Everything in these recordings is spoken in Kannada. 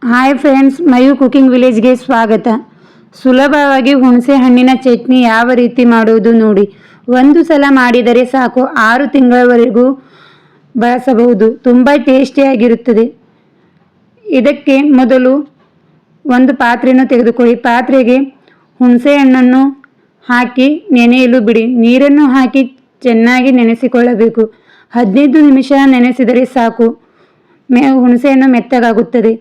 ಹಾಯ್ ಫ್ರೆಂಡ್ಸ್, ಮಯು ಕುಕಿಂಗ್ ವಿಲೇಜ್ಗೆ ಸ್ವಾಗತ. ಸುಲಭವಾಗಿ ಹುಣಸೆ ಹಣ್ಣಿನ ಚಟ್ನಿ ಯಾವ ರೀತಿ ಮಾಡುವುದು ನೋಡಿ. ಒಂದು ಸಲ ಮಾಡಿದರೆ ಸಾಕು, 6 ತಿಂಗಳವರೆಗೂ ಬಳಸಬಹುದು. ತುಂಬ ಟೇಸ್ಟಿಯಾಗಿರುತ್ತದೆ. ಇದಕ್ಕೆ ಮೊದಲು ಒಂದು ಪಾತ್ರೆಯನ್ನು ತೆಗೆದುಕೊಳ್ಳಿ. ಪಾತ್ರೆಗೆ ಹುಣಸೆ ಹಣ್ಣನ್ನು ಹಾಕಿ ನೆನೆಯಲು ಬಿಡಿ. ನೀರನ್ನು ಹಾಕಿ ಚೆನ್ನಾಗಿ ನೆನೆಸಿಕೊಳ್ಳಬೇಕು. 15 ನಿಮಿಷ ನೆನೆಸಿದರೆ ಸಾಕು, ಹುಣಸೆಹಣ್ಣು ಮೆತ್ತಗಾಗುತ್ತದೆ.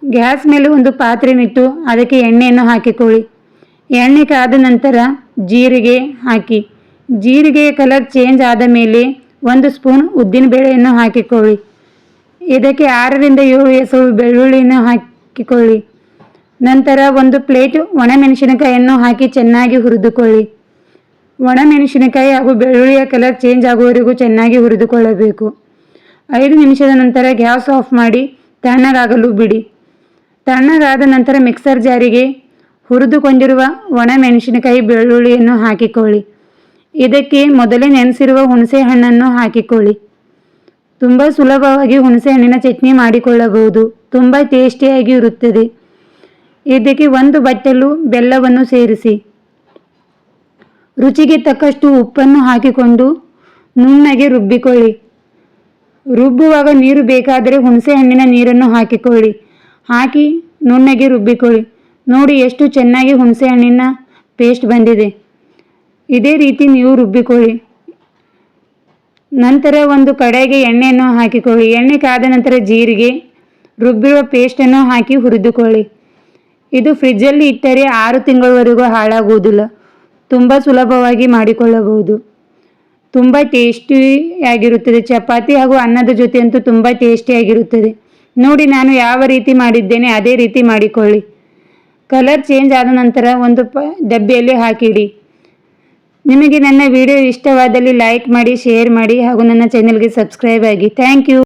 ಗ್ಯಾಸ್ ಮೇಲೆ ಒಂದು ಪಾತ್ರೆನಿಟ್ಟು ಅದಕ್ಕೆ ಎಣ್ಣೆಯನ್ನು ಹಾಕಿಕೊಳ್ಳಿ. ಎಣ್ಣೆ ಕಾದ ನಂತರ ಜೀರಿಗೆ ಹಾಕಿ. ಜೀರಿಗೆಯ ಕಲರ್ ಚೇಂಜ್ ಆದ ಮೇಲೆ 1 ಸ್ಪೂನ್ ಉದ್ದಿನಬೇಳೆಯನ್ನು ಹಾಕಿಕೊಳ್ಳಿ. ಇದಕ್ಕೆ 6 ರಿಂದ 7 ಎಸಳು ಬೆಳ್ಳುಳ್ಳಿಯನ್ನು ಹಾಕಿಕೊಳ್ಳಿ. ನಂತರ ಒಂದು ಪ್ಲೇಟ್ ಒಣಮೆಣಸಿನಕಾಯಿಯನ್ನು ಹಾಕಿ ಚೆನ್ನಾಗಿ ಹುರಿದುಕೊಳ್ಳಿ. ಒಣಮೆಣಸಿನಕಾಯಿ ಹಾಗೂ ಬೆಳ್ಳುಳ್ಳಿಯ ಕಲರ್ ಚೇಂಜ್ ಆಗುವವರೆಗೂ ಚೆನ್ನಾಗಿ ಹುರಿದುಕೊಳ್ಳಬೇಕು. 5 ನಿಮಿಷದ ನಂತರ ಗ್ಯಾಸ್ ಆಫ್ ಮಾಡಿ ತಣ್ಣಗಾಗಲು ಬಿಡಿ. ತಣ್ಣಗಾದ ನಂತರ ಮಿಕ್ಸರ್ ಜಾರಿಗೆ ಹುರಿದುಕೊಂಡಿರುವ ಒಣಮೆಣಸಿನಕಾಯಿ ಬೆಳ್ಳುಳ್ಳಿಯನ್ನು ಹಾಕಿಕೊಳ್ಳಿ. ಇದಕ್ಕೆ ಮೊದಲೇ ನೆನೆಸಿರುವ ಹುಣಸೆ ಹಣ್ಣನ್ನು ಹಾಕಿಕೊಳ್ಳಿ. ತುಂಬ ಸುಲಭವಾಗಿ ಹುಣಸೆ ಹಣ್ಣಿನ ಚಟ್ನಿ ಮಾಡಿಕೊಳ್ಳಬಹುದು. ತುಂಬ ಟೇಸ್ಟಿಯಾಗಿ ಇರುತ್ತದೆ. ಇದಕ್ಕೆ 1 ಬಟ್ಟಲು ಬೆಲ್ಲವನ್ನು ಸೇರಿಸಿ. ರುಚಿಗೆ ತಕ್ಕಷ್ಟು ಉಪ್ಪನ್ನು ಹಾಕಿಕೊಂಡು ನುಣ್ಣಗೆ ರುಬ್ಬಿಕೊಳ್ಳಿ. ರುಬ್ಬುವಾಗ ನೀರು ಬೇಕಾದರೆ ಹುಣಸೆ ಹಣ್ಣಿನ ನೀರನ್ನು ಹಾಕಿಕೊಳ್ಳಿ. ಹಾಕಿ ನುಣ್ಣಗೆ ರುಬ್ಬಿಕೊಳ್ಳಿ. ನೋಡಿ ಎಷ್ಟು ಚೆನ್ನಾಗಿ ಹುಣಸೆ ಹಣ್ಣಿನ ಪೇಸ್ಟ್ ಬಂದಿದೆ. ಇದೇ ರೀತಿ ನೀವು ರುಬ್ಬಿಕೊಳ್ಳಿ. ನಂತರ ಒಂದು ಕಡೆಗೆ ಎಣ್ಣೆಯನ್ನು ಹಾಕಿಕೊಳ್ಳಿ. ಎಣ್ಣೆ ಕಾದ ನಂತರ ಜೀರಿಗೆ, ರುಬ್ಬಿರುವ ಪೇಸ್ಟನ್ನು ಹಾಕಿ ಹುರಿದುಕೊಳ್ಳಿ. ಇದು ಫ್ರಿಜ್ಜಲ್ಲಿ ಇಟ್ಟರೆ 6 ತಿಂಗಳವರೆಗೂ ಹಾಳಾಗುವುದಿಲ್ಲ. ತುಂಬ ಸುಲಭವಾಗಿ ಮಾಡಿಕೊಳ್ಳಬಹುದು. ತುಂಬ ಟೇಸ್ಟಿಯಾಗಿರುತ್ತದೆ. ಚಪಾತಿ ಹಾಗೂ ಅನ್ನದ ಜೊತೆ ಅಂತೂ ತುಂಬ ಟೇಸ್ಟಿಯಾಗಿರುತ್ತದೆ. ನೋಡಿ, ನಾನು ಯಾವ ರೀತಿ ಮಾಡಿದ್ದೇನೆ ಅದೇ ರೀತಿ ಮಾಡಿಕೊಳ್ಳಿ. ಕಲರ್ ಚೇಂಜ್ ಆದ ನಂತರ ಒಂದು ಡಬ್ಬಿಯಲ್ಲಿ ಹಾಕಿಡಿ. ನಿಮಗೆ ನನ್ನ ವಿಡಿಯೋ ಇಷ್ಟವಾದಲ್ಲಿ ಲೈಕ್ ಮಾಡಿ, ಶೇರ್ ಮಾಡಿ ಹಾಗೂ ನನ್ನ ಚಾನೆಲ್ಗೆ ಸಬ್ಸ್ಕ್ರೈಬ್ ಆಗಿ. Thank you.